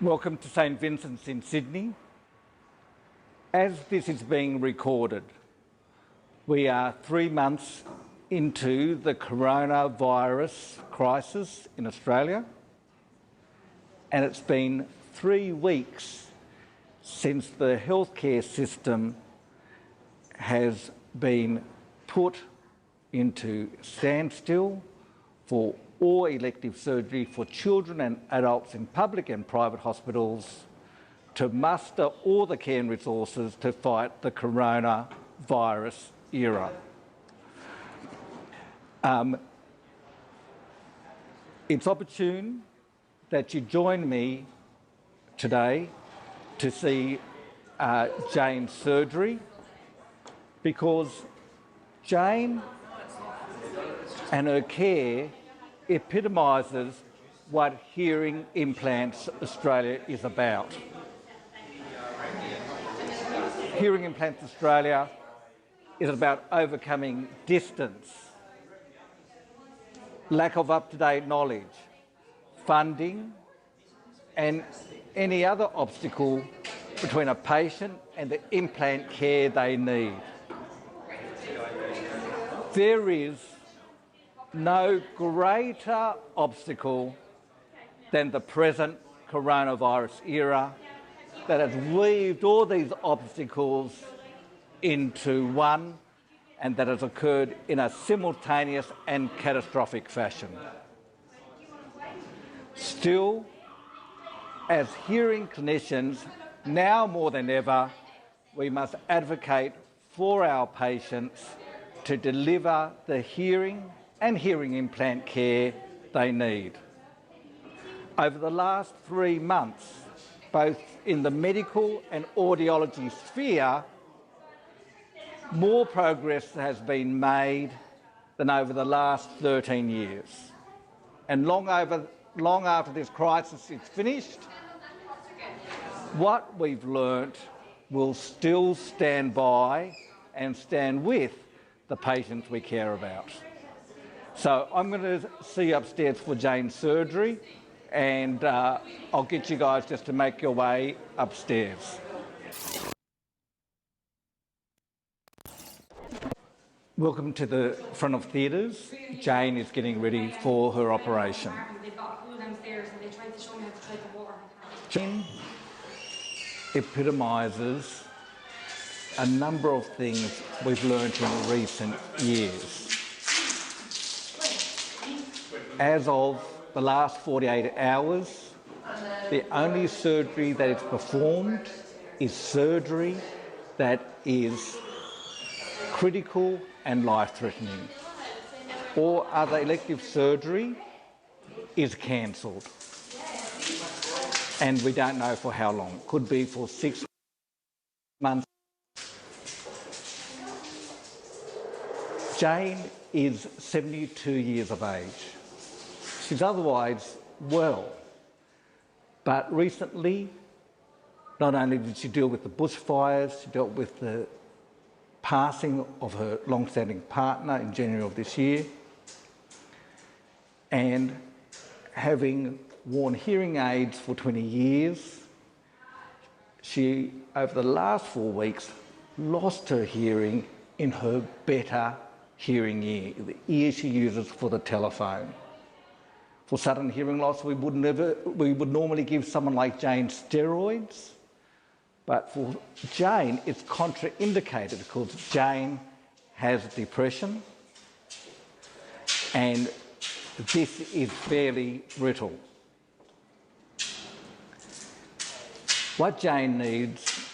Welcome to St Vincent's in Sydney. As this is being recorded, we are 3 months into the coronavirus crisis in Australia, and it's been 3 weeks since the healthcare system has been put into standstill for all elective surgery for children and adults in public and private hospitals to muster all the care and resources to fight the coronavirus era. It's opportune that you join me today to see Jane's surgery, because Jane and her care epitomises what Hearing Implants Australia is about. Hearing Implants Australia is about overcoming distance, lack of up-to-date knowledge, funding, and any other obstacle between a patient and the implant care they need. There is no greater obstacle than the present coronavirus era that has weaved all these obstacles into one, and that has occurred in a simultaneous and catastrophic fashion. Still, as hearing clinicians, now more than ever, we must advocate for our patients to deliver the hearing and hearing implant care they need. Over the last 3 months, both in the medical and audiology sphere, more progress has been made than over the last 13 years. And long after this crisis is finished, what we've learnt will still stand by and stand with the patients we care about. So I'm going to see you upstairs for Jane's surgery, and I'll get you guys just to make your way upstairs. Welcome to the front of theatres. Jane is getting ready for her operation. Jane epitomises a number of things we've learnt in recent years. As of the last 48 hours, the only surgery that is performed is surgery that is critical and life-threatening. All other elective surgery is cancelled. And we don't know for how long. Could be for 6 months. Jane is 72 years of age. She's otherwise well, but recently, not only did she deal with the bushfires, she dealt with the passing of her long-standing partner in January of this year, and having worn hearing aids for 20 years, she, over the last 4 weeks, lost her hearing in her better hearing ear, the ear she uses for the telephone. For sudden hearing loss, we would normally give someone like Jane steroids, but for Jane, it's contraindicated because Jane has depression, and this is fairly brittle. What Jane needs,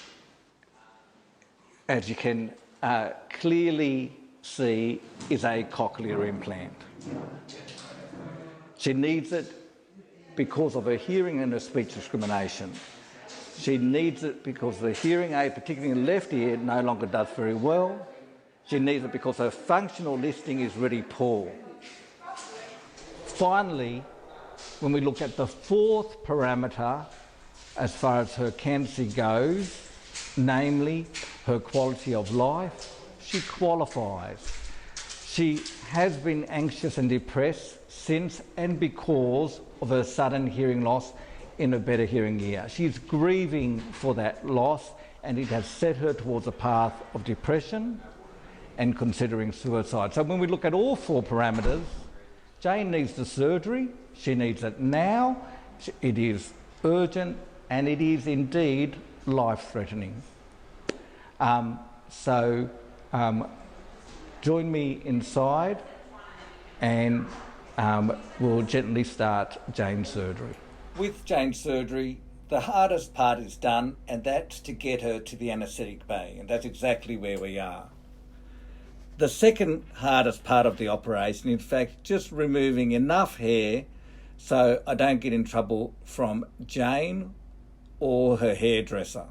as you can clearly see, is a cochlear implant. She needs it because of her hearing and her speech discrimination. She needs it because the hearing aid, particularly in the left ear, no longer does very well. She needs it because her functional listening is really poor. Finally, when we look at the fourth parameter, as far as her candidacy goes, namely her quality of life, she qualifies. She has been anxious and depressed since and because of her sudden hearing loss in a better hearing ear. She's grieving for that loss, and it has set her towards a path of depression and considering suicide. So when we look at all 4 parameters, Jane needs the surgery, she needs it now, it is urgent, and it is indeed life-threatening. Join me inside and we'll gently start Jane's surgery. With Jane's surgery, the hardest part is done, and that's to get her to the anaesthetic bay, and that's exactly where we are. The second hardest part of the operation, in fact, just removing enough hair so I don't get in trouble from Jane or her hairdresser.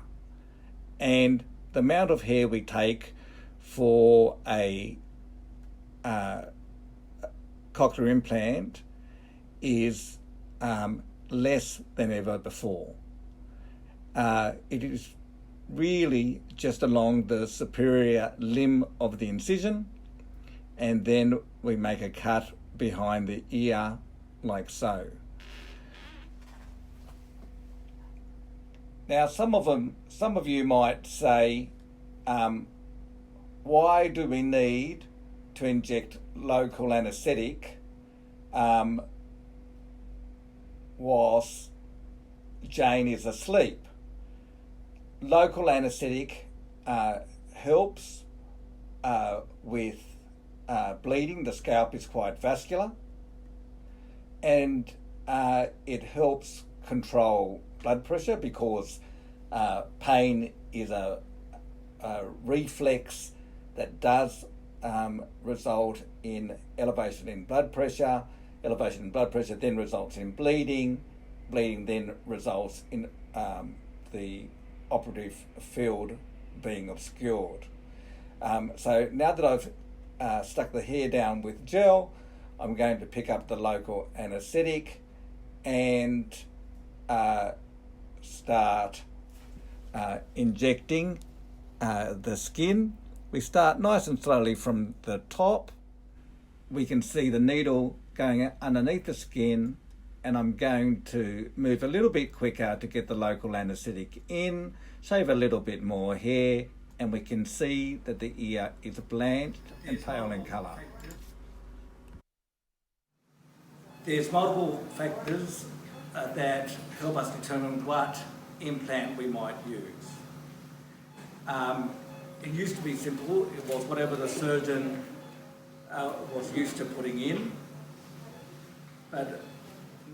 And the amount of hair we take for a cochlear implant is less than ever before. It is really just along the superior limb of the incision, and then we make a cut behind the ear like so. Now some of you might say, why do we need to inject local anaesthetic whilst Jane is asleep? Local anaesthetic helps with bleeding. The scalp is quite vascular, and it helps control blood pressure because pain is a reflex that does result in elevation in blood pressure. Elevation in blood pressure then results in bleeding. Bleeding then results in the operative field being obscured. So now that I've stuck the hair down with gel, I'm going to pick up the local anaesthetic and start injecting the skin. We start nice and slowly from the top. We can see the needle going underneath the skin, and I'm going to move a little bit quicker to get the local anaesthetic in, shave a little bit more hair, and we can see that the ear is blanched and pale in colour. There's multiple factors that help us determine what implant we might use. It used to be simple. It was whatever the surgeon was used to putting in. But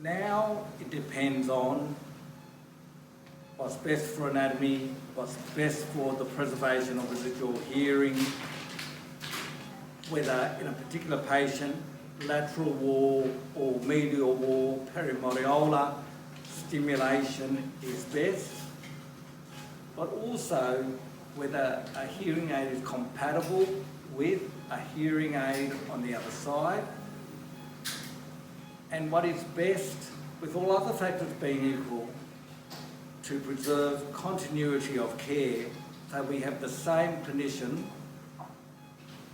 now it depends on what's best for anatomy, what's best for the preservation of residual hearing, whether in a particular patient, lateral wall or medial wall, perimodiolar stimulation is best, but also whether a hearing aid is compatible with a hearing aid on the other side, and what is best, with all other factors being equal, to preserve continuity of care so we have the same clinician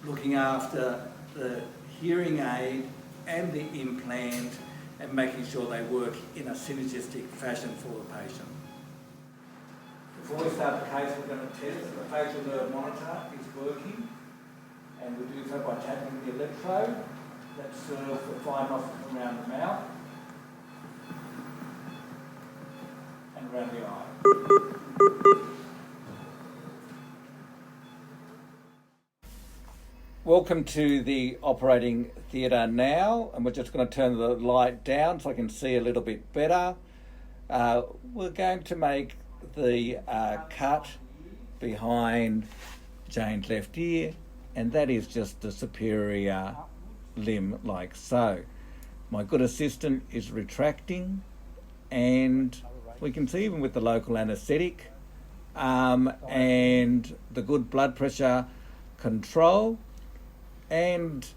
looking after the hearing aid and the implant and making sure they work in a synergistic fashion for the patient. Before we start the case, we're going to test that the facial nerve monitor is working, and we do so by tapping the electrode that serves the fine nostrils around the mouth and around the eye. Welcome to the operating theatre now, and we're just going to turn the light down so I can see a little bit better. We're going to make the cut behind Jane's left ear, and that is just the superior limb like so. My good assistant is retracting, and we can see even with the local anaesthetic and the good blood pressure control and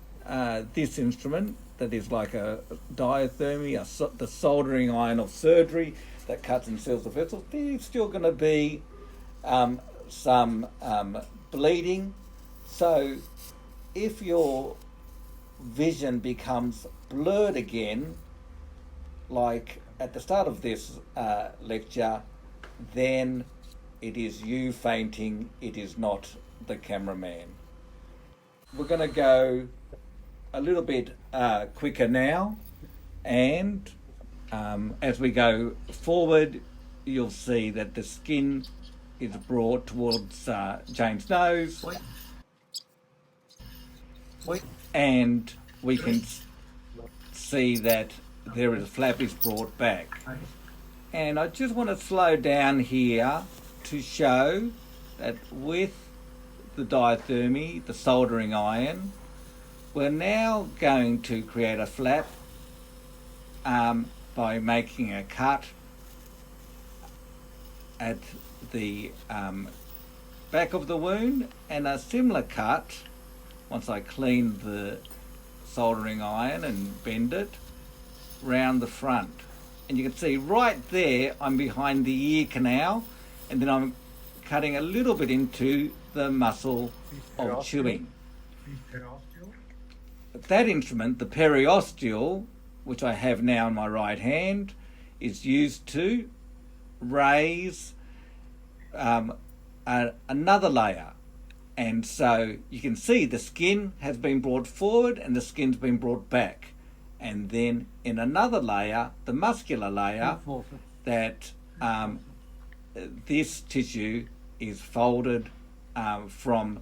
this instrument that is like a diathermy, the soldering iron of surgery that cuts and seals the vessel. There's still going to be some bleeding. So if you're vision becomes blurred again, like at the start of this lecture, then it is you fainting, it is not the cameraman. We're going to go a little bit quicker now, and as we go forward, you'll see that the skin is brought towards Jane's nose. And we can see that there is a flap is brought back. And I just want to slow down here to show that with the diathermy, the soldering iron, we're now going to create a flap by making a cut at the back of the wound, and a similar cut once I clean the soldering iron and bend it round the front. And you can see right there I'm behind the ear canal, and then I'm cutting a little bit into the muscle of chewing. That instrument, the periosteal, which I have now in my right hand, is used to raise another layer. And so you can see the skin has been brought forward and the skin's been brought back. And then in another layer, the muscular layer, that this tissue is folded from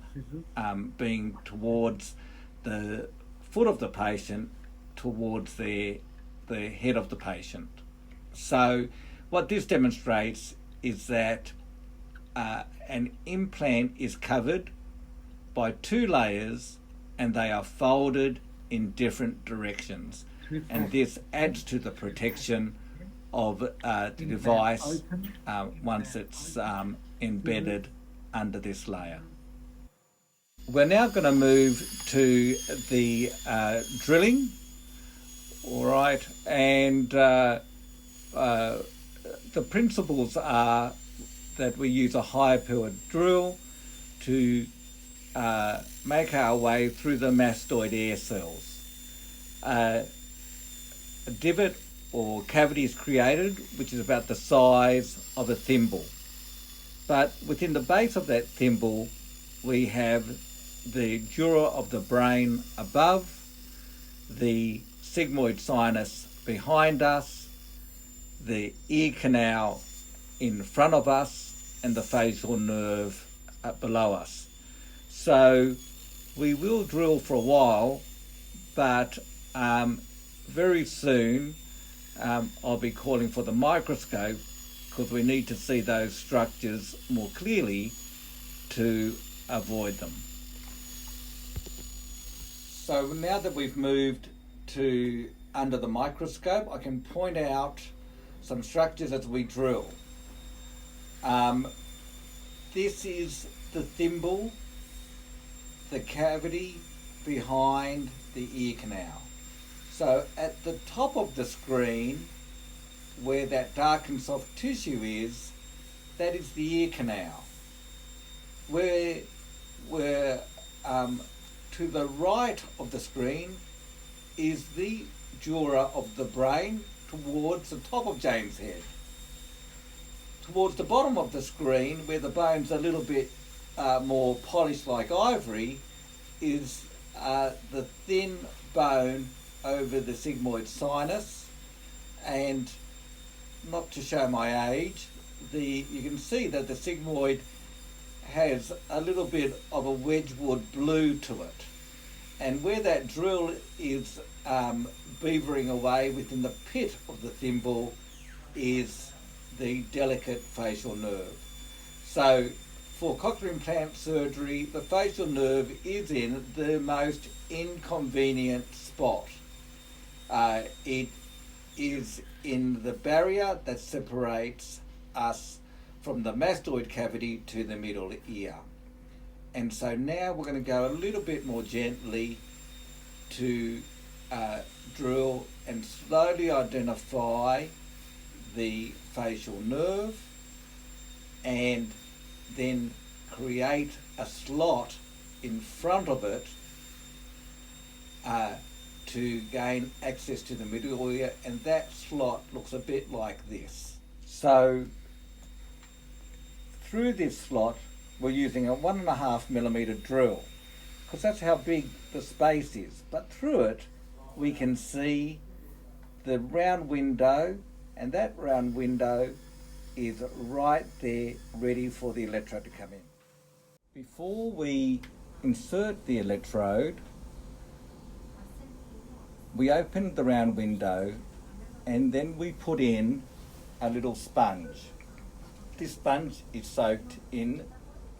being towards the foot of the patient towards the head of the patient. So what this demonstrates is that an implant is covered by two layers and they are folded in different directions, and this adds to the protection of the device once it's embedded under this layer. We're now going to move to the drilling, all right, and the principles are that we use a high powered drill to make our way through the mastoid air cells. A divot or cavity is created, which is about the size of a thimble. But within the base of that thimble, we have the dura of the brain above, the sigmoid sinus behind us, the ear canal in front of us, and the facial nerve below us. So we will drill for a while, but very soon I'll be calling for the microscope, because we need to see those structures more clearly to avoid them. So now that we've moved to under the microscope, I can point out some structures as we drill. This is the thimble, the cavity behind the ear canal. So at the top of the screen, where that dark and soft tissue is, that is the ear canal. Where to the right of the screen is the dura of the brain towards the top of Jane's head. Towards the bottom of the screen, where the bone's a little bit more polished like ivory, is the thin bone over the sigmoid sinus. And not to show my age, you can see that the sigmoid has a little bit of a Wedgwood blue to it. And where that drill is beavering away within the pit of the thimble is the delicate facial nerve. So for cochlear implant surgery, the facial nerve is in the most inconvenient spot. It is in the barrier that separates us from the mastoid cavity to the middle ear. And so now we're going to go a little bit more gently to drill and slowly identify the facial nerve, and then create a slot in front of it to gain access to the middle ear, and that slot looks a bit like this. So through this slot we're using a 1.5mm drill, because that's how big the space is. But through it we can see the round window, and that round window is right there ready for the electrode to come in. Before we insert the electrode, we open the round window and then we put in a little sponge. This sponge is soaked in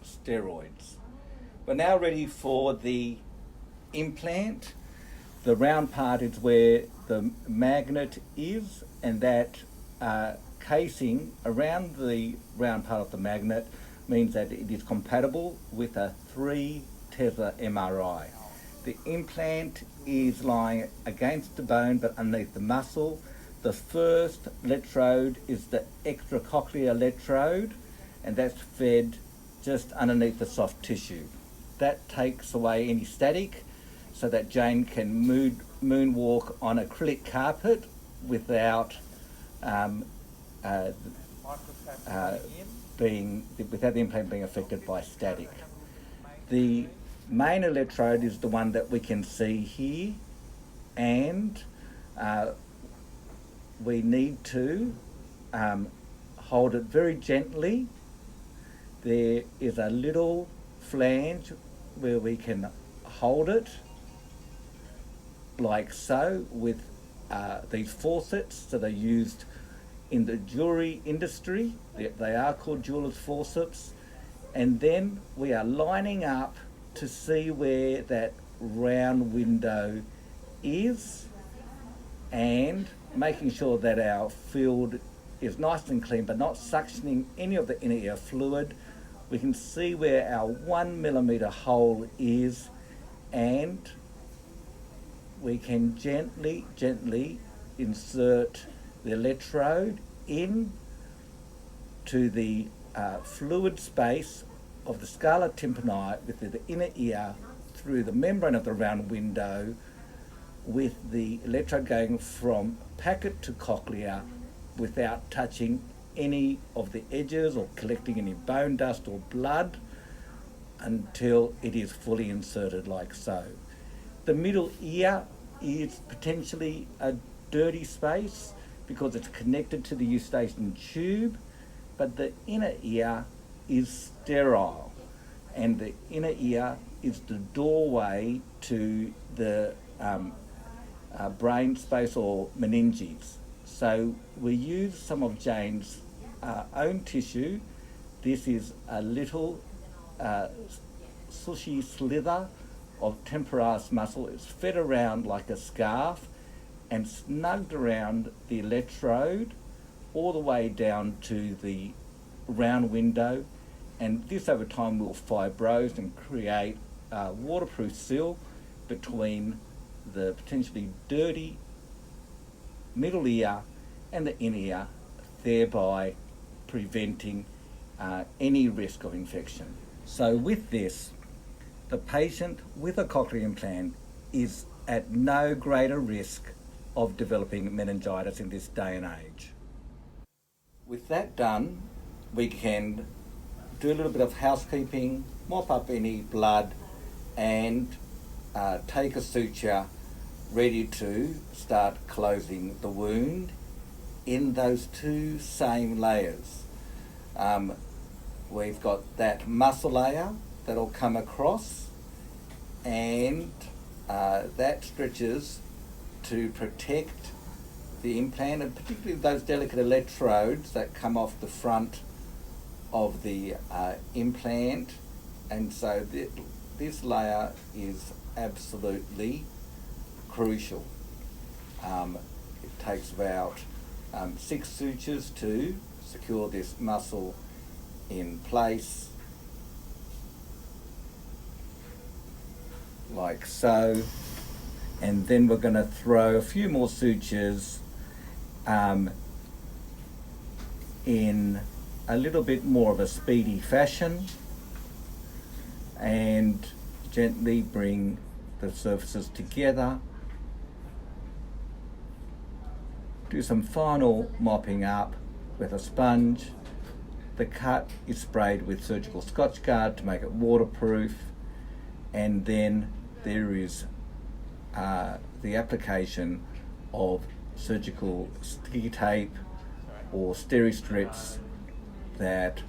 steroids. We're now ready for the implant. The round part is where the magnet is, and that casing around the round part of the magnet means that it is compatible with a 3 Tesla MRI. The implant is lying against the bone but underneath the muscle. The first electrode is the extracochlear electrode, and that's fed just underneath the soft tissue. That takes away any static so that Jane can moonwalk on acrylic carpet without without the implant being affected by static. The main electrode is the one that we can see here, and we need to hold it very gently. There is a little flange where we can hold it like so with these forceps that are used in the jewellery industry. They are called jeweller's forceps. And then we are lining up to see where that round window is and making sure that our field is nice and clean but not suctioning any of the inner ear fluid. We can see where our 1mm hole is, and we can gently insert the electrode in to the fluid space of the scala tympani with the inner ear through the membrane of the round window, with the electrode going from packet to cochlea without touching any of the edges or collecting any bone dust or blood until it is fully inserted like so. The middle ear is potentially a dirty space because it's connected to the eustachian tube, but the inner ear is sterile, and the inner ear is the doorway to the brain space or meninges. So we use some of Jane's own tissue. This is a little sushy slither of temporalis muscle. It's fed around like a scarf and snugged around the electrode all the way down to the round window, and this over time will fibrose and create a waterproof seal between the potentially dirty middle ear and the inner ear, thereby preventing any risk of infection. So with this, the patient with a cochlear implant is at no greater risk of developing meningitis in this day and age. With that done, we can do a little bit of housekeeping, mop up any blood, and take a suture ready to start closing the wound in those two same layers. We've got that muscle layer that'll come across, and that stretches to protect the implant, and particularly those delicate electrodes that come off the front of the implant. And so this layer is absolutely crucial. It takes about 6 sutures to secure this muscle in place, like so. And then we're going to throw a few more sutures in a little bit more of a speedy fashion, and gently bring the surfaces together, do some final mopping up with a sponge. The cut is sprayed with surgical Scotch Guard to make it waterproof, and then there is the application of surgical sticky tape or steri strips that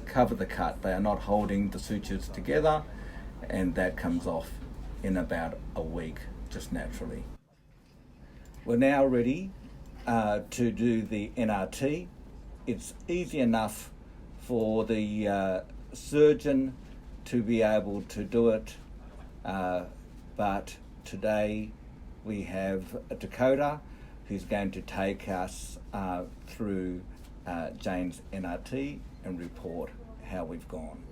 cover the cut. They are not holding the sutures together, and that comes off in about a week, just naturally. We're now ready to do the NRT. It's easy enough for the surgeon to be able to do it, but today we have Dakota who's going to take us through Jane's NRT and report how we've gone.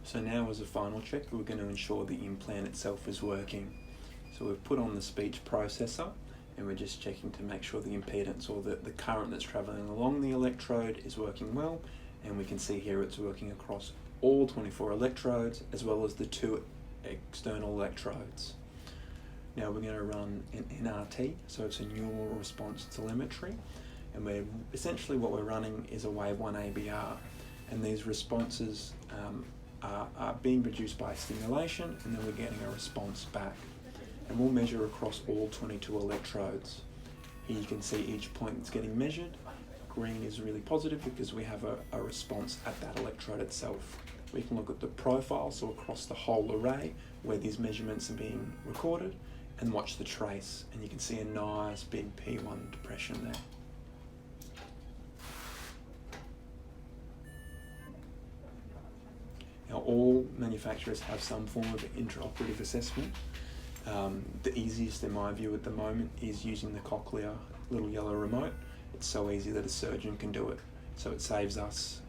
So now, as a final check, we're going to ensure the implant itself is working. So we've put on the speech processor, and we're just checking to make sure the impedance or the current that's travelling along the electrode is working well, and we can see here it's working across all 24 electrodes as well as the 2 external electrodes. Now we're going to run an NRT, so it's a neural response telemetry, and essentially what we're running is a wave 1 ABR, and these responses are being produced by stimulation, and then we're getting a response back. And we'll measure across all 22 electrodes. Here you can see each point that's getting measured. Green is really positive because we have a response at that electrode itself. We can look at the profile, so across the whole array where these measurements are being recorded, and watch the trace, and you can see a nice big P1 depression there. Now, all manufacturers have some form of intraoperative assessment. The easiest in my view at the moment is using the cochlear little yellow remote. It's so easy that a surgeon can do it. So it saves us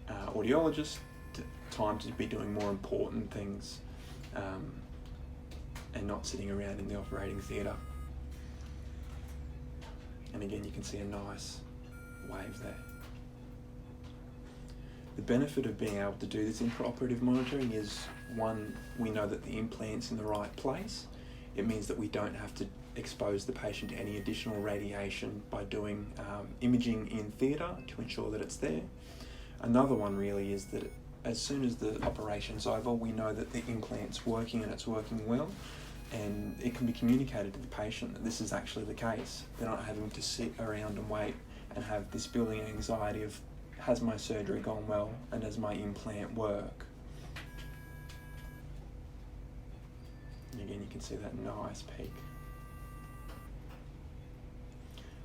audiologists time to be doing more important things and not sitting around in the operating theatre. And again, you can see a nice wave there. The benefit of being able to do this intraoperative monitoring is, one, we know that the implant's in the right place. It means that we don't have to expose the patient to any additional radiation by doing imaging in theatre to ensure that it's there. Another one really is that as soon as the operation's over, we know that the implant's working and it's working well, and it can be communicated to the patient that this is actually the case. They're not having to sit around and wait and have this building anxiety of, has my surgery gone well and does my implant work? And again, you can see that nice peak.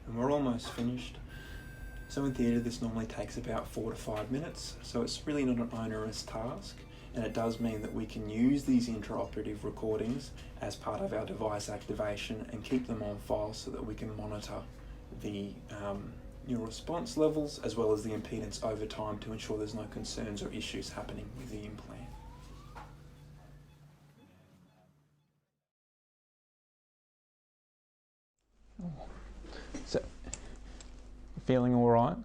And we're almost finished. So in theatre, this normally takes about 4 to 5 minutes, so it's really not an onerous task, and it does mean that we can use these intraoperative recordings as part of our device activation and keep them on file so that we can monitor the neural response levels as well as the impedance over time to ensure there's no concerns or issues happening with the implant. So, feeling all right?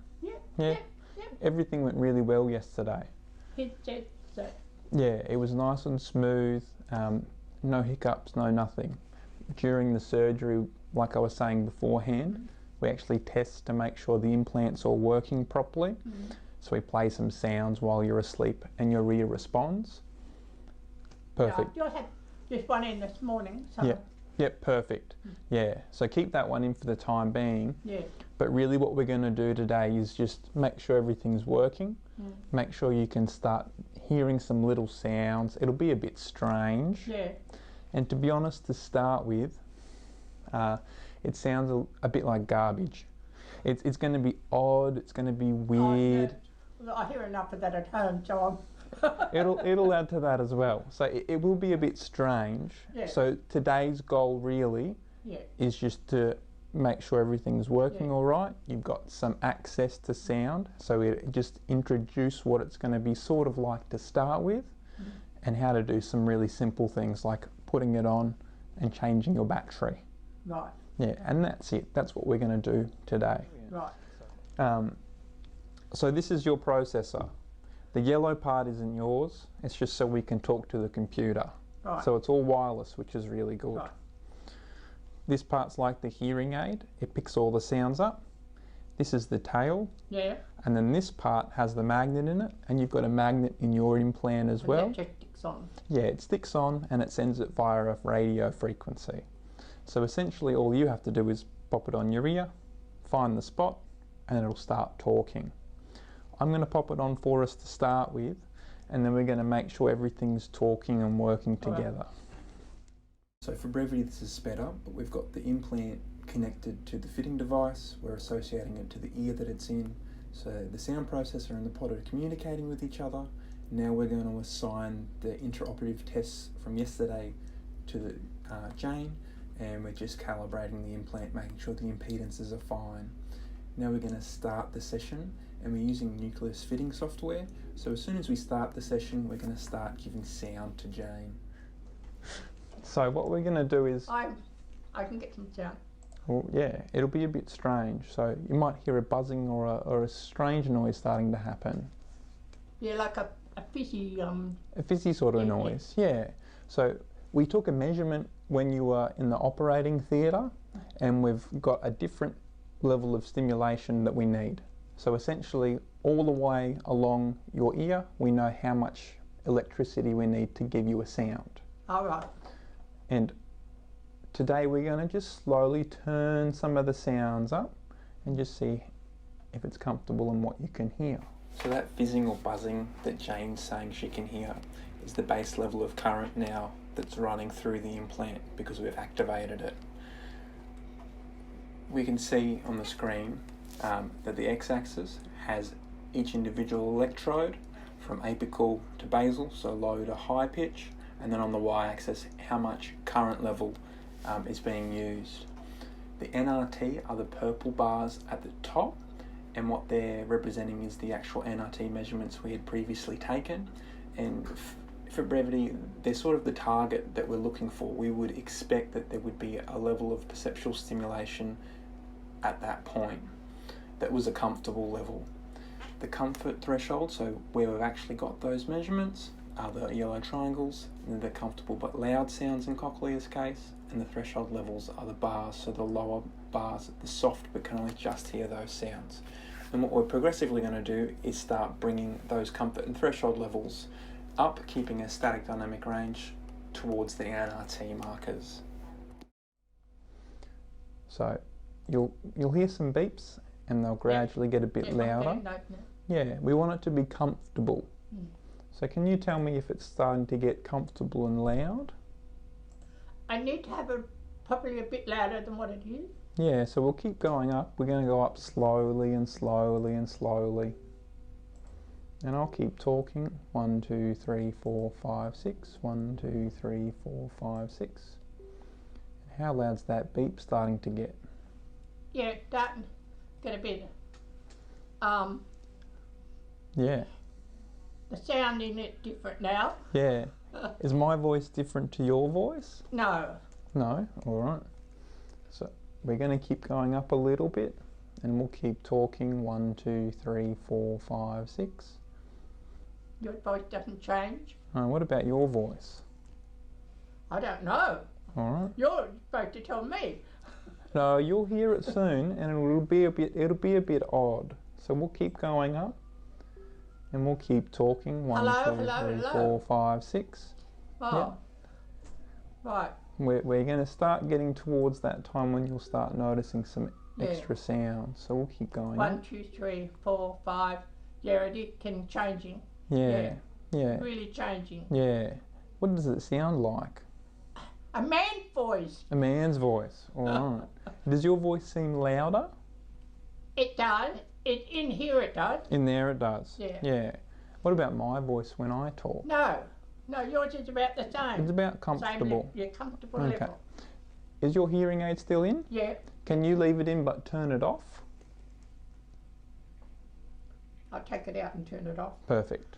Yeah. Everything went really well yesterday. Yeah, it was nice and smooth, no hiccups, no nothing. During the surgery, like I was saying beforehand, we actually test to make sure the implant's all working properly. So we play some sounds while you're asleep and your ear responds. Perfect. Yeah, I had just one in this morning. So. Yep, perfect. Yeah, so keep that one in for the time being. Yeah. But really what we're going to do today is just make sure everything's working. Make sure you can start hearing some little sounds. It'll be a bit strange. Yeah. And to be honest, to start with, it sounds a bit like garbage. It's going to be odd, it's going to be weird. Well, I hear enough of that at home, so It'll add to that as well. So it will be a bit strange. Yeah. So today's goal really is just to make sure everything's working all right. You've got some access to sound, so we just introduce what it's going to be sort of like to start with, and how to do some really simple things like putting it on and changing your battery. Right. Yeah, and that's it. That's what we're going to do today. Right. So this is your processor. The yellow part isn't yours, it's just so we can talk to the computer. Right. So it's all wireless, which is really good. Right. This part's like the hearing aid, it picks all the sounds up. This is the tail, Yeah. and then this part has the magnet in it, and you've got a magnet in your implant as well. And that just sticks on. Yeah, it sticks on and it sends it via a radio frequency. So essentially all you have to do is pop it on your ear, find the spot, and it'll start talking. I'm going to pop it on for us to start with, and then we're going to make sure everything's talking and working together. So for brevity this is sped up, but we've got the implant connected to the fitting device, we're associating it to the ear that it's in, so the sound processor and the pod are communicating with each other. Now we're going to assign the interoperative tests from yesterday to the Jane, and we're just calibrating the implant, making sure the impedances are fine. Now we're going to start the session, and we're using Nucleus fitting software, so as soon as we start the session we're going to start giving sound to Jane. So what we're going to do is, I can get some sound. well, yeah, it'll be a bit strange. So you might hear a buzzing or a strange noise starting to happen. Yeah, like a fizzy, A fizzy sort of Yeah, yeah. noise, yeah. So we took a measurement when you were in the operating theatre, and we've got a different level of stimulation that we need. So essentially all the way along your ear we know how much electricity we need to give you a sound. alright. And today we're going to just slowly turn some of the sounds up and just see if it's comfortable and what you can hear. So that fizzing or buzzing that Jane's saying she can hear is the base level of current now that's running through the implant because we've activated it. We can see on the screen that the x-axis has each individual electrode from apical to basal, so low to high pitch, and then on the y-axis how much current level is being used. The NRT are the purple bars at the top, and what they're representing is the actual NRT measurements we had previously taken, and for brevity they're sort of the target that we're looking for. We would expect that there would be a level of perceptual stimulation at that point that was a comfortable level. The comfort threshold, so where we've actually got those measurements, are the yellow triangles, and they're comfortable but loud sounds in cochlear's case, and the threshold levels are the bars, so the lower bars, the soft but can only just hear those sounds. And what we're progressively going to do is start bringing those comfort and threshold levels up, keeping a static dynamic range towards the NRT markers. So you'll hear some beeps and they'll gradually get a bit louder. Yeah, we want it to be comfortable. So can you tell me if it's starting to get comfortable and loud? I need to have it probably a bit louder than what it is. Yeah, so we'll keep going up. We're going to go up slowly and slowly and slowly. And I'll keep talking. 1, 2, 3, 4, 5, 6. 1, 2, 3, 4, 5, 6. How loud's that beep starting to get? Yeah, starting to get a bit. Yeah. The sound in it different now. Yeah. Is my voice different to your voice? No. No? Alright. So we're going to keep going up a little bit and we'll keep talking. 1, 2, 3, 4, 5, 6. Your voice doesn't change. What about your voice? I don't know. Alright. You're supposed to tell me. No, you'll hear it soon and it'll be a bit odd. So we'll keep going up. And we'll keep talking. 1, Hello, 2, hello, 3, hello. 4, 5, 6. Oh. Yep. Right. We're going to start getting towards that time when you'll start noticing some extra sounds. So we'll keep going. 1, 2, 3, 4, 5. Yeah, it can changing. Yeah. Yeah. Really changing. Yeah. What does it sound like? A man's voice. A man's voice. All right. Does your voice seem louder? It does. In here it does. In there it does. Yeah. Yeah. What about my voice when I talk? No. No, yours is about the same. It's about Same comfortable. level. Yeah, comfortable Okay. level. Is your hearing aid still in? Yeah. Can you leave it in but turn it off? I'll take it out and turn it off. Perfect.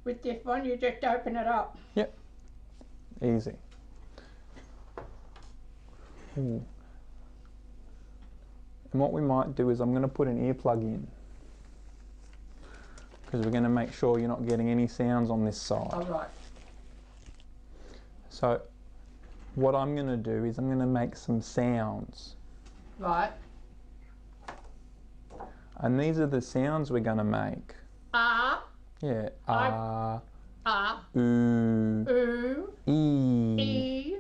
With this one, you just open it up. Yep. Easy. Ooh. And what we might do is I'm going to put an earplug in. because we're going to make sure you're not getting any sounds on this side. All right. So what I'm going to do is I'm going to make some sounds. Right. And these are the sounds we're going to make. Ah. Yeah. Ah. Ooh. Ooh. E.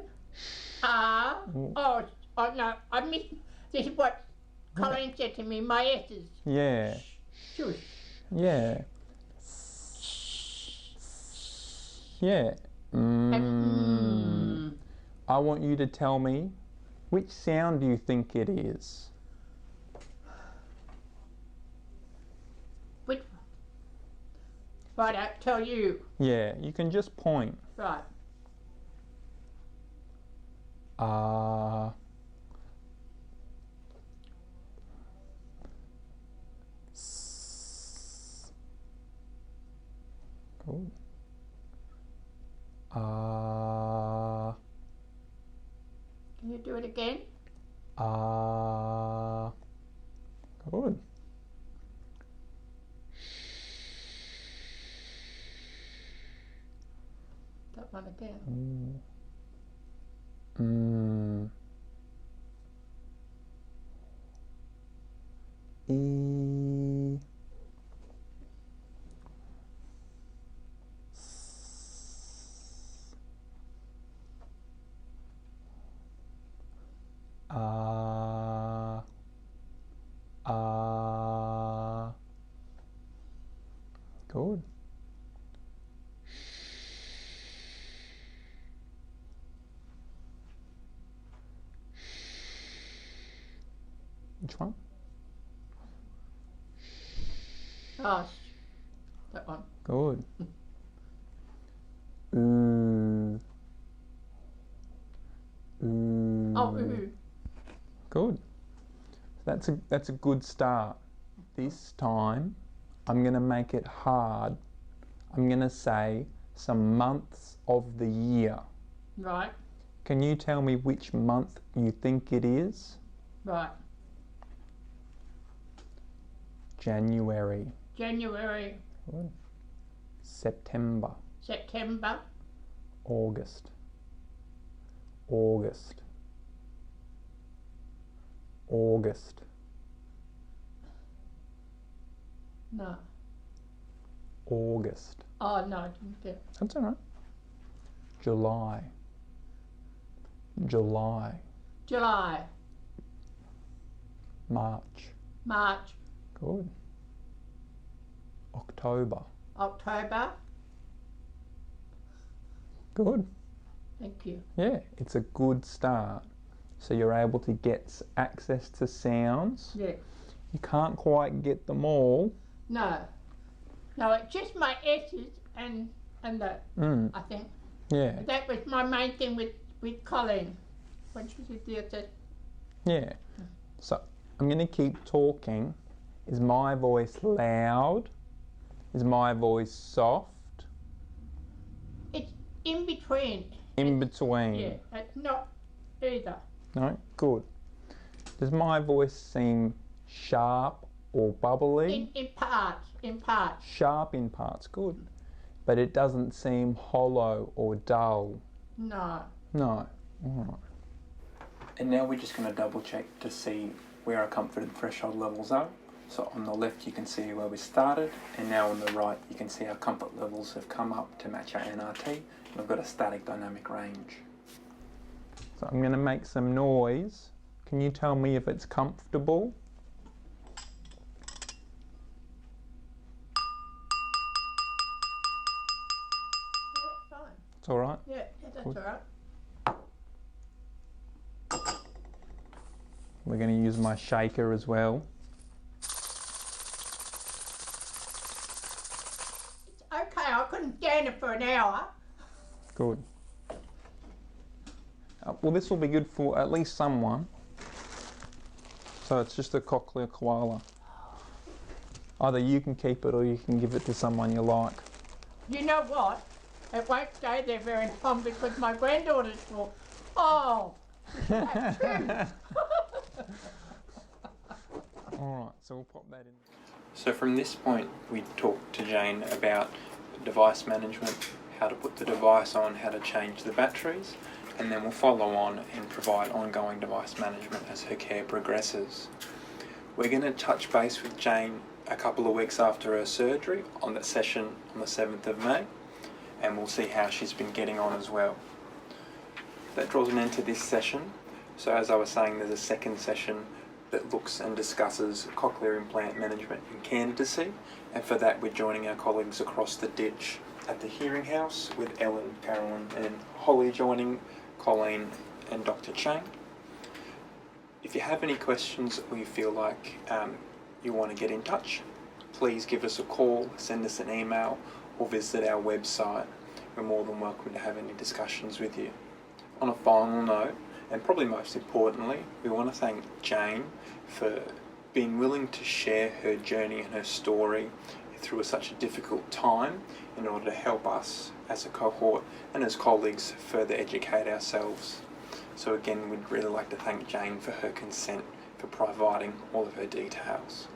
Ah. Oh no, I missed. This is what Colleen said to me, my S's. Yeah. Shush. Yeah. Yeah. I want you to tell me, which sound do you think it is? Which? Right, I'll tell you. Yeah, you can just point. Right. Cool. Can you do it again? Good. That one again. E. Good. Which one? Oh, that one. Good. Ooh. Ooh. Oh, ooh. Good. That's a good start. This time, I'm going to make it hard. I'm going to say some months of the year. Right. Can you tell me which month you think it is? Right. January. January. Good. September. September. August. August. August. No. August. Oh, no, I didn't get it. That's all right. July. July. July. March. March. Good. October. October. Good. Thank you. Yeah, it's a good start. So you're able to get access to sounds. Yeah. You can't quite get them all. No. No, it's just my S's and that, I think. Yeah. That was my main thing with Colleen when she did the other. Yeah. So I'm going to keep talking. Is my voice loud? Is my voice soft? It's in between. In between? Yeah, it's not either. No? Good. Does my voice seem sharp or bubbly? In parts. Sharp in parts, good. But it doesn't seem hollow or dull? No. No. All right. And now we're just going to double check to see where our comfort and threshold levels are. So on the left you can see where we started, and now on the right you can see our comfort levels have come up to match our NRT, and we've got a static dynamic range. So I'm going to make some noise. Can you tell me if it's comfortable? Yeah, that's fine. It's all right? Yeah, that's Good. all right. We're going to use my shaker as well. It's okay, I couldn't stand it for an hour. Good. Well, this will be good for at least someone. So it's just a cochlear koala. Either you can keep it or you can give it to someone you like. You know what? It won't stay there very long because my granddaughter's will. Oh! All right, so we'll pop that in. So from this point, we talked to Jane about device management, how to put the device on, how to change the batteries, and then we'll follow on and provide ongoing device management as her care progresses. We're going to touch base with Jane a couple of weeks after her surgery on that session on the 7th of May, and we'll see how she's been getting on as well. That draws an end to this session. So as I was saying, there's a second session that looks and discusses cochlear implant management and candidacy, and for that we're joining our colleagues across the ditch at the Hearing House with Ellen, Carolyn and Holly joining Colleen and Dr. Chang. If you have any questions or you feel like you want to get in touch, please give us a call, send us an email or visit our website. We're more than welcome to have any discussions with you. On a final note, and probably most importantly, we want to thank Jane for being willing to share her journey and her story through such a difficult time in order to help us as a cohort and as colleagues further educate ourselves. So again, we'd really like to thank Jane for her consent for providing all of her details.